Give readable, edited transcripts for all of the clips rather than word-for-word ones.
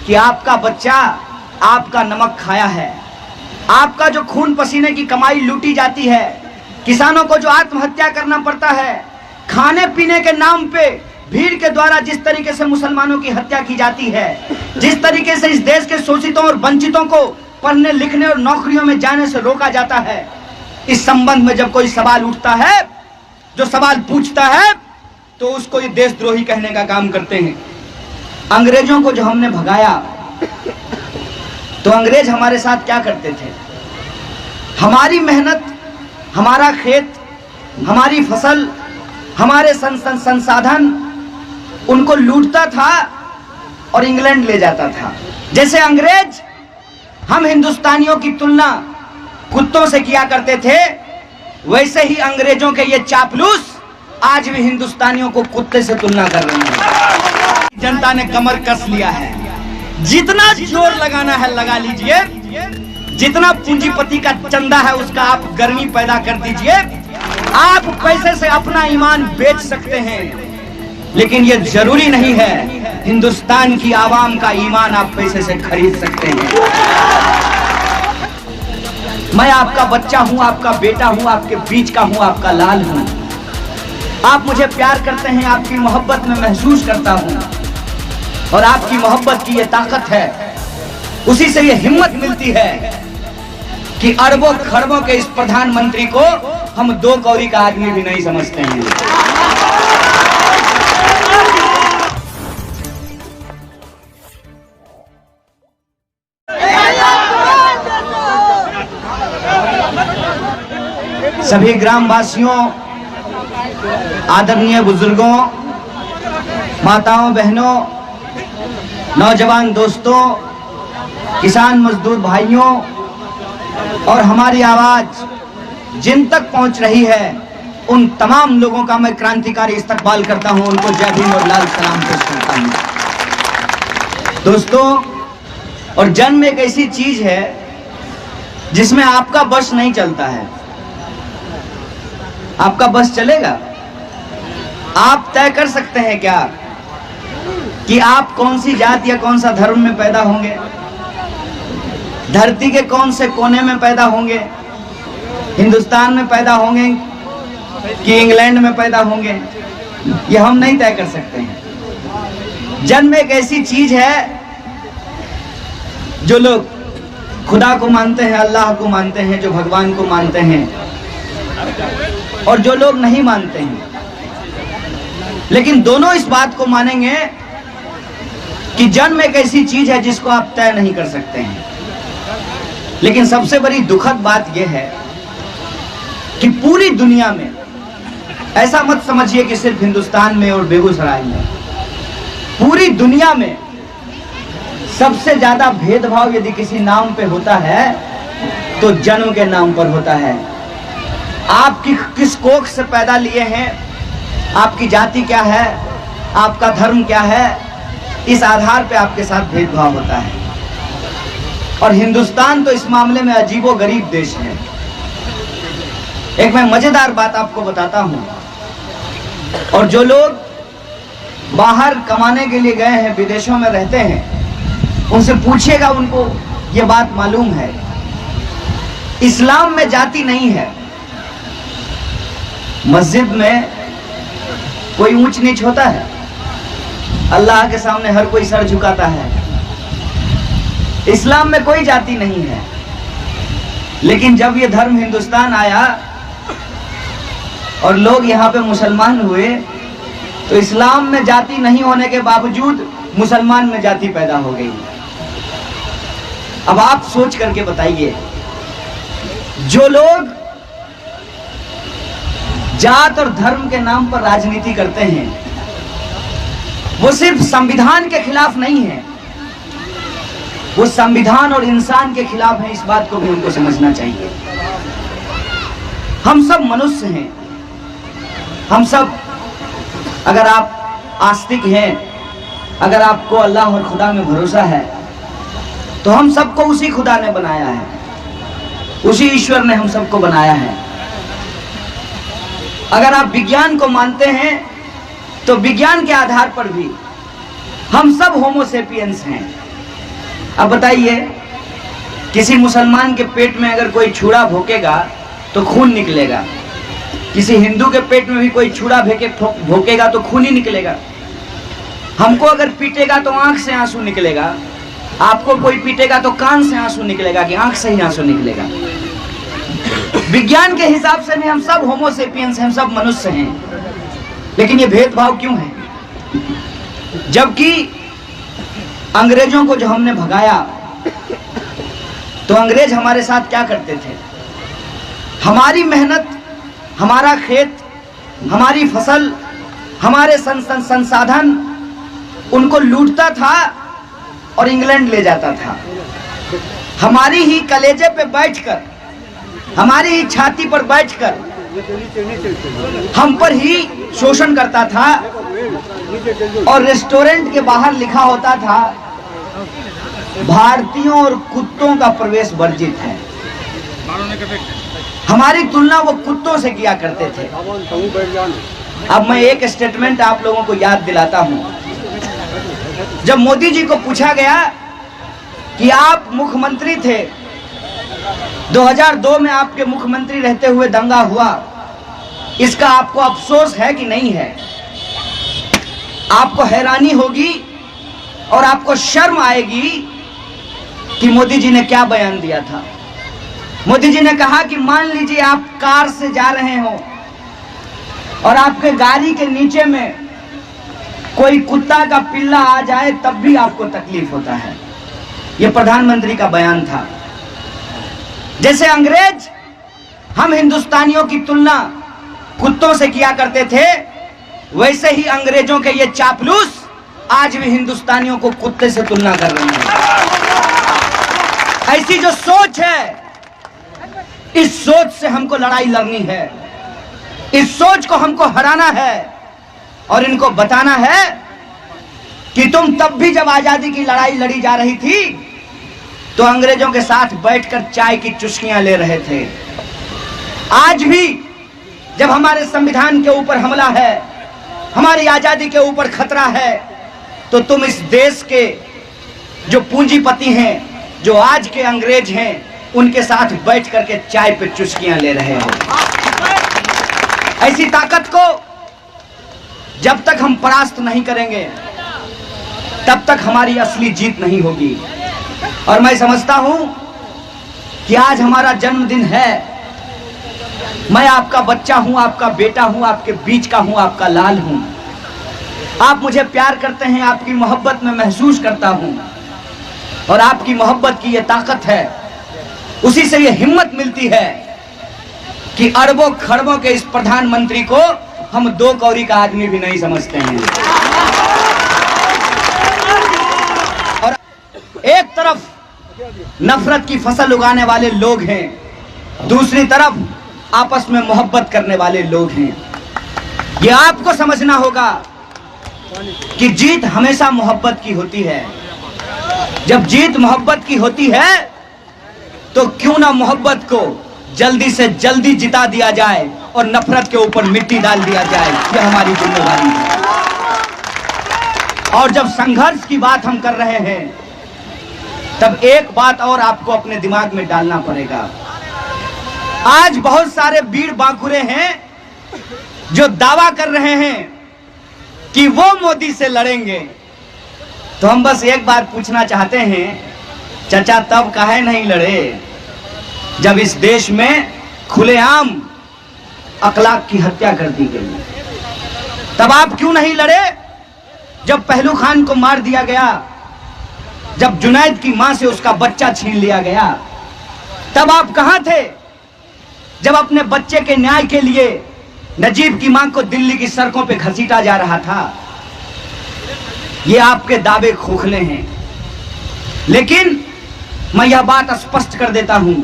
कि आपका बच्चा आपका नमक खाया है, आपका जो खून पसीने की कमाई लूटी जाती है, किसानों को जो आत्महत्या करना पड़ता है, खाने पीने के नाम पे भीड़ के द्वारा जिस तरीके से मुसलमानों की हत्या की जाती है, जिस तरीके से इस देश के शोषितों और वंचितों को पढ़ने लिखने और नौकरियों में जाने से रोका जाता है, इस संबंध में जब कोई सवाल उठता है, जो सवाल पूछता है, तो उसको ये देशद्रोही कहने का काम करते हैं। अंग्रेजों को जो हमने भगाया, तो अंग्रेज हमारे साथ क्या करते थे? हमारी मेहनत, हमारा खेत, हमारी फसल, हमारे संसाधन उनको लूटता था और इंग्लैंड ले जाता था। जैसे अंग्रेज हम हिंदुस्तानियों की तुलना कुत्तों से किया करते थे, वैसे ही अंग्रेजों के ये चापलूस आज भी हिंदुस्तानियों को कुत्ते से तुलना कर रहे हैं। जनता ने कमर कस लिया है, जितना जोर लगाना है लगा लीजिए, जितना पूंजीपति का चंदा है उसका आप गर्मी पैदा कर दीजिए। आप पैसे से अपना ईमान बेच सकते हैं, लेकिन ये जरूरी नहीं है हिंदुस्तान की आवाम का ईमान आप पैसे से खरीद सकते हैं। मैं आपका बच्चा हूं, आपका बेटा हूं, आपके बीच का हूं, आपका लाल हूं। आप मुझे प्यार करते हैं, आपकी मोहब्बत में महसूस करता हूं, और आपकी मोहब्बत की ये ताकत है, उसी से ये हिम्मत मिलती है कि अरबों खरबों के इस प्रधानमंत्री को हम 2 कौड़ी का आदमी भी नहीं समझते हैं। सभी ग्रामवासियों, आदरणीय बुजुर्गों, माताओं, बहनों, नौजवान दोस्तों, किसान मजदूर भाइयों, और हमारी आवाज जिन तक पहुंच रही है उन तमाम लोगों का मैं क्रांतिकारी इस्तकबाल करता हूं, उनको जय भीम और लाल सलाम पेश करता हूं। दोस्तों, और जन्म एक ऐसी चीज है जिसमें आपका बस नहीं चलता है। आपका बस चलेगा? आप तय कर सकते हैं क्या कि आप कौन सी जात या कौन सा धर्म में पैदा होंगे, धरती के कौन से कोने में पैदा होंगे, हिंदुस्तान में पैदा होंगे कि इंग्लैंड में पैदा होंगे? ये हम नहीं तय कर सकते हैं। जन्म एक ऐसी चीज है, जो लोग खुदा को मानते हैं, अल्लाह को मानते हैं, जो भगवान को मानते हैं, और जो लोग नहीं मानते हैं, लेकिन दोनों इस बात को मानेंगे कि जन्म एक ऐसी चीज है जिसको आप तय नहीं कर सकते हैं। लेकिन सबसे बड़ी दुखद बात यह है कि पूरी दुनिया में, ऐसा मत समझिए कि सिर्फ हिंदुस्तान में और बेगूसराय में, पूरी दुनिया में सबसे ज्यादा भेदभाव यदि किसी नाम पे होता है तो जन्म के नाम पर होता है। आप किस कोख से पैदा लिए हैं, आपकी जाति क्या है, आपका धर्म क्या है, इस आधार पे आपके साथ भेदभाव होता है। और हिंदुस्तान तो इस मामले में अजीबोगरीब देश है। एक मैं मजेदार बात आपको बताता हूं, और जो लोग बाहर कमाने के लिए गए हैं, विदेशों में रहते हैं, उनसे पूछिएगा, उनको ये बात मालूम है। इस्लाम में जाति नहीं है। मस्जिद में कोई ऊंच नीच होता है? अल्लाह के सामने हर कोई सर झुकाता है। इस्लाम में कोई जाति नहीं है। लेकिन जब ये धर्म हिंदुस्तान आया और लोग यहाँ पे मुसलमान हुए, तो इस्लाम में जाति नहीं होने के बावजूद मुसलमान में जाति पैदा हो गई। अब आप सोच करके बताइए, जो लोग जात और धर्म के नाम पर राजनीति करते हैं, वो सिर्फ संविधान के खिलाफ नहीं है, वो संविधान और इंसान के खिलाफ है। इस बात को भी उनको समझना चाहिए। हम सब मनुष्य हैं। हम सब, अगर आप आस्तिक हैं, अगर आपको अल्लाह और खुदा में भरोसा है, तो हम सबको उसी खुदा ने बनाया है, उसी ईश्वर ने हम सबको बनाया है। अगर आप विज्ञान को मानते हैं, तो विज्ञान के आधार पर भी हम सब होमो सेपियंस हैं। अब बताइए, किसी मुसलमान के पेट में अगर कोई छुरा भोंकेगा तो खून निकलेगा, किसी हिंदू के पेट में भी कोई छुरा भोंकेगा तो खून ही निकलेगा। हमको अगर पीटेगा तो आंख से आंसू निकलेगा, आपको कोई पीटेगा तो कान से आंसू निकलेगा कि आंख से ही आंसू निकलेगा। विज्ञान के हिसाब से भी हम सब होमोसेपियंस हैं, हम सब मनुष्य हैं, लेकिन ये भेदभाव क्यों है? जबकि अंग्रेजों को जो हमने भगाया तो अंग्रेज हमारे साथ क्या करते थे? हमारी मेहनत, हमारा खेत, हमारी फसल, हमारे संसाधन उनको लूटता था और इंग्लैंड ले जाता था। हमारी ही कलेजे पे बैठकर, हमारी ही छाती पर बैठकर हम पर ही शोषण करता था। और रेस्टोरेंट के बाहर लिखा होता था, भारतीयों और कुत्तों का प्रवेश वर्जित है। हमारी तुलना वो कुत्तों से किया करते थे। अब मैं एक स्टेटमेंट आप लोगों को याद दिलाता हूं। जब मोदी जी को पूछा गया कि आप मुख्यमंत्री थे, 2002 में आपके मुख्यमंत्री रहते हुए दंगा हुआ, इसका आपको अफसोस है कि नहीं है? आपको हैरानी होगी और आपको शर्म आएगी कि मोदी जी ने क्या बयान दिया था। मोदी जी ने कहा कि मान लीजिए आप कार से जा रहे हो और आपके गाड़ी के नीचे में कोई कुत्ता का पिल्ला आ जाए तब भी आपको तकलीफ होता है। यह प्रधानमंत्री का बयान था। जैसे अंग्रेज हम हिंदुस्तानियों की तुलना कुत्तों से किया करते थे, वैसे ही अंग्रेजों के ये चापलूस आज भी हिंदुस्तानियों को कुत्ते से तुलना कर रहे हैं। ऐसी जो सोच है, इस सोच से हमको लड़ाई लड़नी है, इस सोच को हमको हराना है और इनको बताना है कि तुम तब भी जब आजादी की लड़ाई लड़ी जा रही थी तो अंग्रेजों के साथ बैठकर चाय की चुस्कियां ले रहे थे। आज भी जब हमारे संविधान के ऊपर हमला है, हमारी आजादी के ऊपर खतरा है, तो तुम इस देश के जो पूंजीपति हैं, जो आज के अंग्रेज हैं, उनके साथ बैठ करके चाय पे चुस्कियां ले रहे हो। ऐसी ताकत को जब तक हम परास्त नहीं करेंगे तब तक हमारी असली जीत नहीं होगी। और मैं समझता हूं कि आज हमारा जन्मदिन है। मैं आपका बच्चा हूं, आपका बेटा हूं, आपके बीच का हूं, आपका लाल हूं। आप मुझे प्यार करते हैं, आपकी मोहब्बत में महसूस करता हूं और आपकी मोहब्बत की ये ताकत है, उसी से ये हिम्मत मिलती है कि अरबों खरबों के इस प्रधानमंत्री को हम 2 कौड़ी का आदमी भी नहीं समझते हैं। और एक तरफ नफरत की फसल उगाने वाले लोग हैं, दूसरी तरफ आपस में मोहब्बत करने वाले लोग हैं। ये आपको समझना होगा कि जीत हमेशा मोहब्बत की होती है। जब जीत मोहब्बत की होती है तो क्यों ना मोहब्बत को जल्दी से जल्दी जिता दिया जाए और नफरत के ऊपर मिट्टी डाल दिया जाए। यह हमारी जिम्मेदारी है। और जब संघर्ष की बात हम कर रहे हैं तब एक बात और आपको अपने दिमाग में डालना पड़ेगा। आज बहुत सारे वीर बांकुरे हैं जो दावा कर रहे हैं कि वो मोदी से लड़ेंगे। तो हम बस एक बार पूछना चाहते हैं, चचा तब काहे नहीं लड़े जब इस देश में खुलेआम अखलाक की हत्या कर दी गई? तब आप क्यों नहीं लड़े जब पहलू खान को मार दिया गया, जब जुनैद की मां से उसका बच्चा छीन लिया गया? तब आप कहां थे जब अपने बच्चे के न्याय के लिए नजीब की मां को दिल्ली की सड़कों पे घसीटा जा रहा था? ये आपके दावे खोखले हैं, लेकिन मैं यह बात स्पष्ट कर देता हूं,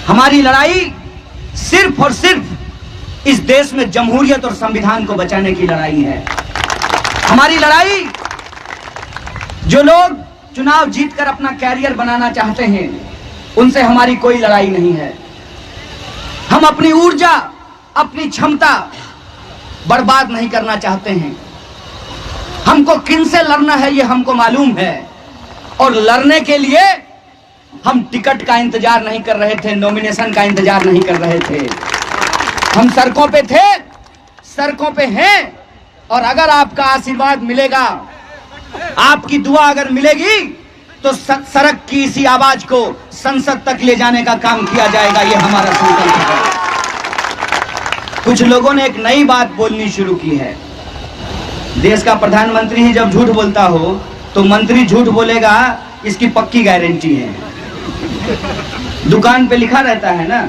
हमारी लड़ाई सिर्फ और सिर्फ इस देश में जमहूरियत और संविधान को बचाने की लड़ाई है। हमारी लड़ाई, जो लोग चुनाव जीतकर अपना कैरियर बनाना चाहते हैं, उनसे हमारी कोई लड़ाई नहीं है। हम अपनी ऊर्जा, अपनी क्षमता बर्बाद नहीं करना चाहते हैं। हमको किन से लड़ना है ये हमको मालूम है। और लड़ने के लिए हम टिकट का इंतजार नहीं कर रहे थे, नॉमिनेशन का इंतजार नहीं कर रहे थे। हम सड़कों पे थे, सड़कों पे हैं। और अगर आपका आशीर्वाद मिलेगा, आपकी दुआ अगर मिलेगी, तो सड़क की इसी आवाज को संसद तक ले जाने का काम किया जाएगा। ये हमारा संकल्प है। कुछ लोगों ने एक नई बात बोलनी शुरू की है। देश का प्रधानमंत्री ही जब झूठ बोलता हो तो मंत्री झूठ बोलेगा, इसकी पक्की गारंटी है। दुकान पे लिखा रहता है ना,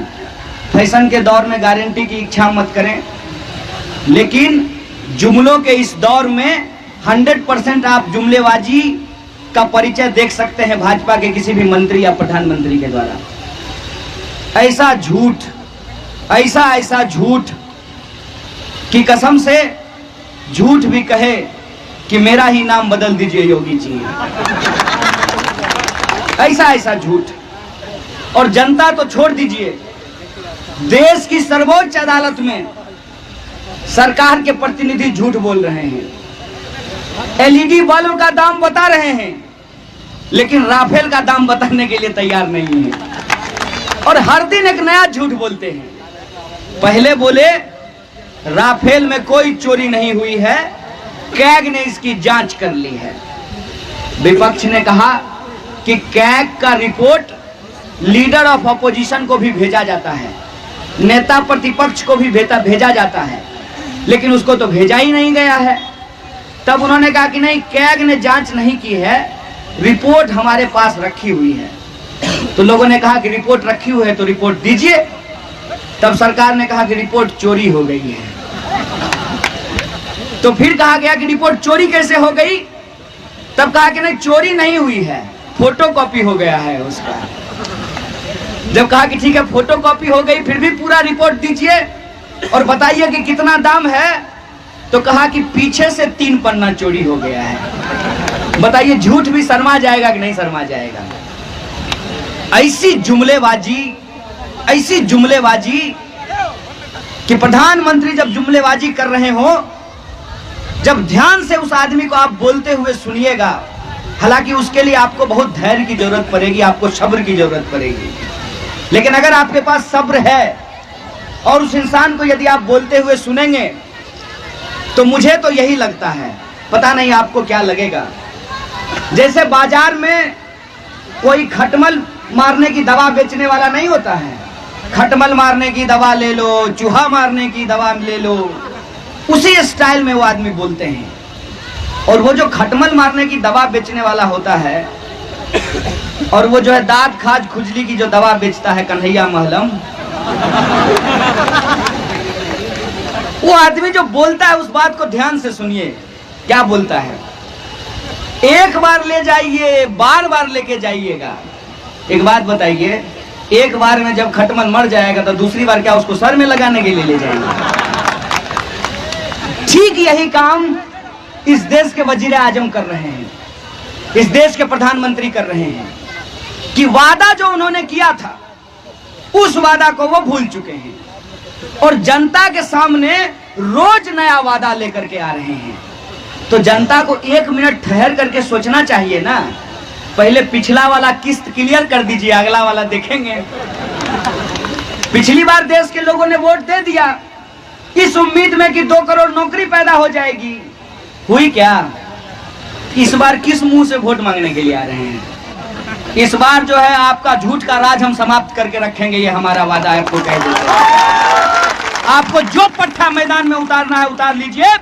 फैशन के दौर में गारंटी की इच्छा मत करें। लेकिन जुमलों के इस दौर में 100% आप जुमलेबाजी का परिचय देख सकते हैं भाजपा के किसी भी मंत्री या प्रधानमंत्री के द्वारा। ऐसा झूठ, ऐसा झूठ की कसम से झूठ भी कहे कि मेरा ही नाम बदल दीजिए योगी जी। ऐसा झूठ। और जनता तो छोड़ दीजिए, देश की सर्वोच्च अदालत में सरकार के प्रतिनिधि झूठ बोल रहे हैं। एलईडी बल्ब का दाम बता रहे हैं, लेकिन राफेल का दाम बताने के लिए तैयार नहीं है। और हर दिन एक नया झूठ बोलते हैं। पहले बोले राफेल में कोई चोरी नहीं हुई है, कैग ने इसकी जांच कर ली है। विपक्ष ने कहा कि कैग का रिपोर्ट लीडर ऑफ अपोजिशन को भी भेजा जाता है, नेता प्रतिपक्ष को भी भेजा जाता है, लेकिन उसको तो भेजा ही नहीं गया है। तब उन्होंने कहा कि नहीं, कैग ने जांच नहीं की है, रिपोर्ट हमारे पास रखी हुई है। तो लोगों ने कहा कि रिपोर्ट रखी हुई है तो रिपोर्ट दीजिए। तब सरकार ने कहा कि रिपोर्ट चोरी हो गई है। तो फिर कहा गया कि रिपोर्ट चोरी कैसे हो गई? तब कहा कि नहीं, चोरी नहीं हुई है, फोटोकॉपी हो गया है उसका। जब कहा कि ठीक है फोटोकॉपी हो गई, फिर भी पूरा रिपोर्ट दीजिए और बताइए कि कितना दाम है। तो कहा कि पीछे से 3 पन्ना चोरी हो गया है। बताइए झूठ भी शर्मा जाएगा कि नहीं शर्मा जाएगा? ऐसी जुमलेबाजी कि प्रधानमंत्री जब जुमलेबाजी कर रहे हो, जब ध्यान से उस आदमी को आप बोलते हुए सुनिएगा, हालांकि उसके लिए आपको बहुत धैर्य की जरूरत पड़ेगी, आपको सब्र की जरूरत पड़ेगी। लेकिन अगर आपके पास सब्र है और उस इंसान को यदि आप बोलते हुए सुनेंगे, तो मुझे तो यही लगता है, पता नहीं आपको क्या लगेगा। जैसे बाजार में कोई खटमल मारने की दवा बेचने वाला नहीं होता है, खटमल मारने की दवा ले लो, चूहा मारने की दवा ले लो, उसी स्टाइल में वो आदमी बोलते हैं। और वो जो खटमल मारने की दवा बेचने वाला होता है, और वो जो है दांत खाज खुजली की जो दवा बेचता है, कन्हैया महलम, वो आदमी जो बोलता है उस बात को ध्यान से सुनिए। क्या बोलता है? एक बार ले जाइए, बार बार लेके जाइएगा। एक बात बताइए, एक बार में जब खटमल मर जाएगा तो दूसरी बार क्या उसको सर में लगाने के लिए ले जाएंगे? ठीक यही काम इस देश के वजीर आजम कर रहे हैं, इस देश के प्रधानमंत्री कर रहे हैं कि वादा जो उन्होंने किया था उस वादा को वो भूल चुके हैं और जनता के सामने रोज नया वादा लेकर के आ रहे हैं। तो जनता को 1 मिनट ठहर करके सोचना चाहिए ना। पहले पिछला वाला किस्त क्लियर कर दीजिए, अगला वाला देखेंगे। पिछली बार देश के लोगों ने वोट दे दिया इस उम्मीद में कि 2 करोड़ नौकरी पैदा हो जाएगी, हुई क्या? इस बार किस मुंह से वोट मांगने के लिए आ रहे हैं? इस बार जो है आपका झूठ का राज हम समाप्त करके रखेंगे, ये हमारा वादा है। आपको कह देते हैं, आपको जो पट्टा मैदान में उतारना है उतार लीजिए।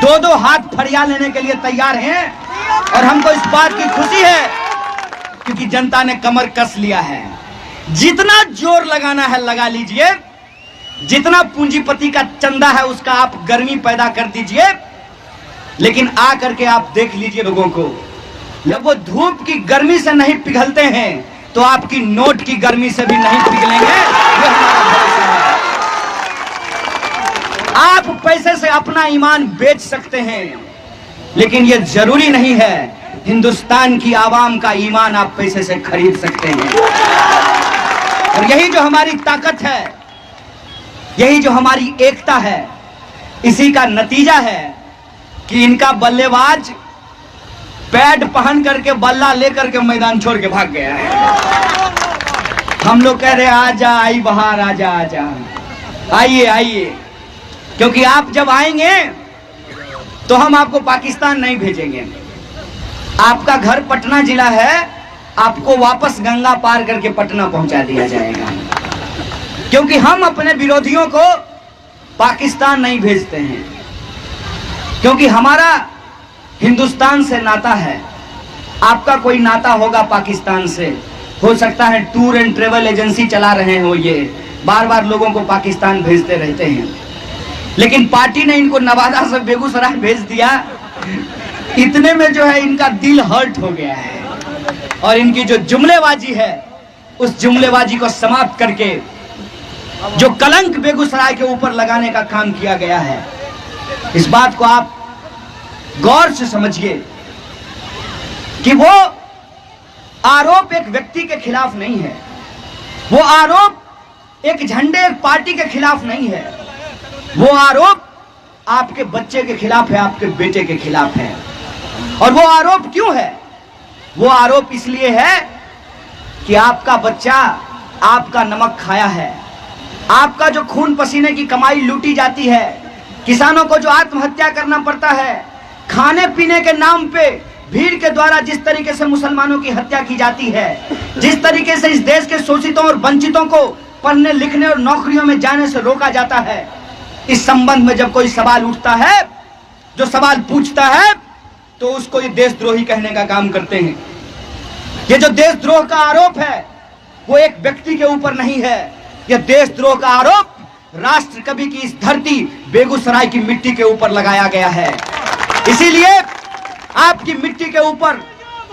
2-2 हाथ फरिया लेने के लिए तैयार हैं और हमको इस बात की खुशी है क्योंकि जनता ने कमर कस लिया है। जितना जोर लगाना है लगा लीजिए, जितना पूंजीपति का चंदा है उसका आप गर्मी पैदा कर दीजिए, लेकिन आ करके आप देख लीजिए लोगों को, जब वो धूप की गर्मी से नहीं पिघलते हैं तो आपकी नोट की गर्मी से भी नहीं पिघलेंगे। ये हमारा भरोसा है। आप पैसे से अपना ईमान बेच सकते हैं, लेकिन ये जरूरी नहीं है हिंदुस्तान की आवाम का ईमान आप पैसे से खरीद सकते हैं। और यही जो हमारी ताकत है, यही जो हमारी एकता है, इसी का नतीजा है कि इनका बल्लेबाज पैड पहन करके बल्ला लेकर के मैदान छोड़ के भाग गया है। हम लोग कह रहे आजा आई बहार, आजा आजा, आइए आइए, क्योंकि आप जब आएंगे तो हम आपको पाकिस्तान नहीं भेजेंगे। आपका घर पटना जिला है, आपको वापस गंगा पार करके पटना पहुंचा दिया जाएगा, क्योंकि हम अपने विरोधियों को पाकिस्तान नहीं भेजते हैं, क्योंकि हमारा हिंदुस्तान से नाता है। आपका कोई नाता होगा पाकिस्तान से, हो सकता है टूर एंड ट्रेवल एजेंसी चला रहे हो, ये बार बार लोगों को पाकिस्तान भेजते रहते हैं, लेकिन पार्टी ने इनको नवादा से बेगूसराय भेज दिया। इतने में जो है इनका दिल हर्ट हो गया है, और इनकी जो जुमलेबाजी है उस जुमलेबाजी को समाप्त करके जो कलंक बेगूसराय के ऊपर लगाने का काम किया गया है, इस बात को आप गौर से समझिए कि वो आरोप एक व्यक्ति के खिलाफ नहीं है, वो आरोप एक झंडे एक पार्टी के खिलाफ नहीं है, वो आरोप आपके बच्चे के खिलाफ है, आपके बेटे के खिलाफ है। और वो आरोप क्यों है? वो आरोप इसलिए है कि आपका बच्चा आपका नमक खाया है, आपका जो खून पसीने की कमाई लूटी जाती है, किसानों को जो आत्महत्या करना पड़ता है, खाने पीने के नाम पे भीड़ के द्वारा जिस तरीके से मुसलमानों की हत्या की जाती है, जिस तरीके से इस देश के शोषितों और वंचितों को पढ़ने लिखने और नौकरियों में जाने से रोका जाता है, इस संबंध में जब कोई सवाल उठता है, जो सवाल पूछता है, तो उसको ये देशद्रोही कहने का काम करते हैं। ये जो देशद्रोह का आरोप है वो एक व्यक्ति के ऊपर नहीं है, यह देशद्रोह का आरोप राष्ट्र कवि की इस धरती बेगूसराय की मिट्टी के ऊपर लगाया गया है। इसीलिए आपकी मिट्टी के ऊपर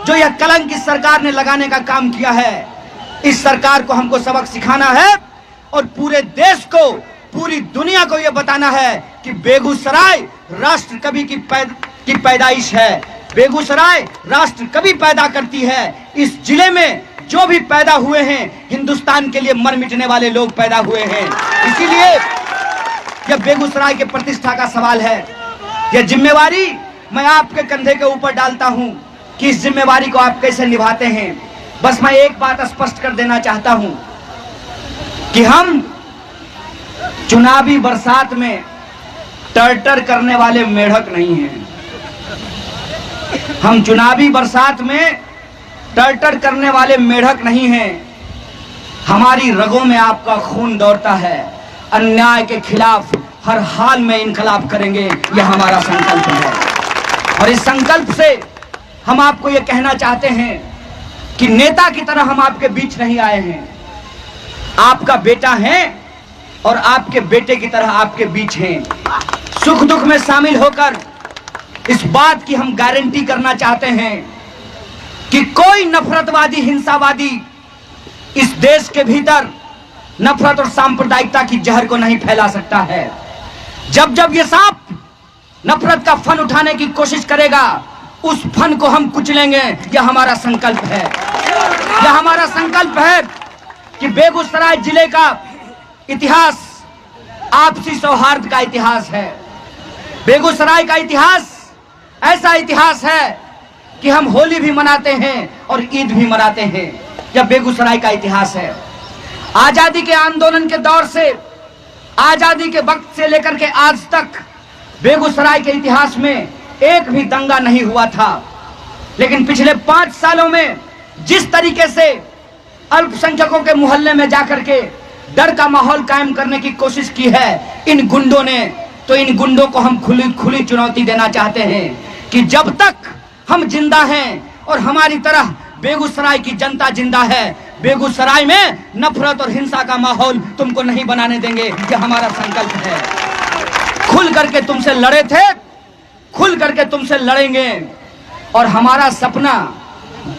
जो यह कलंक इस सरकार ने लगाने का काम किया है, इस सरकार को हमको सबक सिखाना है और पूरे देश को, पूरी दुनिया को यह बताना है कि बेगूसराय राष्ट्र कवि की पैदाइश है, बेगूसराय राष्ट्र कवि पैदा करती है। इस जिले में जो भी पैदा हुए हैं, हिंदुस्तान के लिए मर मिटने वाले लोग पैदा हुए हैं। इसीलिए यह बेगूसराय के प्रतिष्ठा का सवाल है। यह जिम्मेवारी मैं आपके कंधे के ऊपर डालता हूं कि इस जिम्मेवारी को आप कैसे निभाते हैं। बस मैं एक बात स्पष्ट कर देना चाहता हूं कि हम चुनावी बरसात में टर्टर करने वाले मेढक नहीं हैं। हम चुनावी बरसात में टर्टर करने वाले मेढक नहीं हैं। हमारी रगों में आपका खून दौड़ता है। अन्याय के खिलाफ हर हाल में इनकलाब करेंगे, यह हमारा संकल्प है। और इस संकल्प से हम आपको यह कहना चाहते हैं कि नेता की तरह हम आपके बीच नहीं आए हैं, आपका बेटा है और आपके बेटे की तरह आपके बीच हैं। सुख दुख में शामिल होकर इस बात की हम गारंटी करना चाहते हैं कि कोई नफरतवादी, हिंसावादी इस देश के भीतर नफरत और सांप्रदायिकता की जहर को नहीं फैला सकता है। जब जब ये सांप नफरत का फन उठाने की कोशिश करेगा, उस फन को हम कुचलेंगे। यह हमारा संकल्प है। यह हमारा संकल्प है कि बेगूसराय जिले का इतिहास आपसी सौहार्द का इतिहास है। बेगूसराय का इतिहास ऐसा इतिहास है कि हम होली भी मनाते हैं और ईद भी मनाते हैं। यह बेगूसराय का इतिहास है। आजादी के आंदोलन के दौर से, आजादी के वक्त से लेकर के आज तक बेगूसराय के इतिहास में एक भी दंगा नहीं हुआ था। लेकिन पिछले 5 सालों में जिस तरीके से अल्पसंख्यकों के मोहल्ले में जाकर के डर का माहौल कायम करने की कोशिश की है इन गुंडों ने, तो इन गुंडों को हम खुली चुनौती देना चाहते हैं कि जब तक हम जिंदा हैं और हमारी तरह बेगूसराय की जनता जिंदा है, बेगूसराय में नफरत और हिंसा का माहौल तुमको नहीं बनाने देंगे। यह हमारा संकल्प है। खुल करके तुमसे लड़े थे, खुल करके तुमसे लड़ेंगे। और हमारा सपना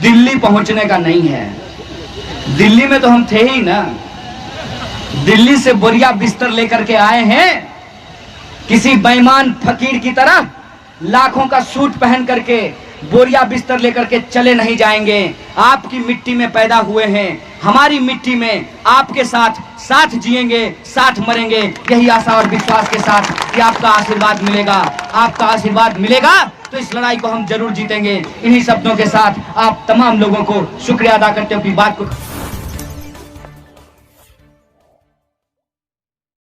दिल्ली पहुंचने का नहीं है। दिल्ली में तो हम थे ही ना। दिल्ली से बोरिया बिस्तर लेकर के आए हैं, किसी बेईमान फकीर की तरह लाखों का सूट पहन करके बोरिया बिस्तर लेकर के चले नहीं जाएंगे। आपकी मिट्टी में पैदा हुए हैं, हमारी मिट्टी में आपके साथ जिएंगे, साथ मरेंगे। यही आशा और विश्वास के साथ कि आपका आशीर्वाद मिलेगा। आपका आशीर्वाद मिलेगा तो इस लड़ाई को हम जरूर जीतेंगे। इन्हीं शब्दों के साथ आप तमाम लोगों को शुक्रिया अदा करते हैं अपनी बात को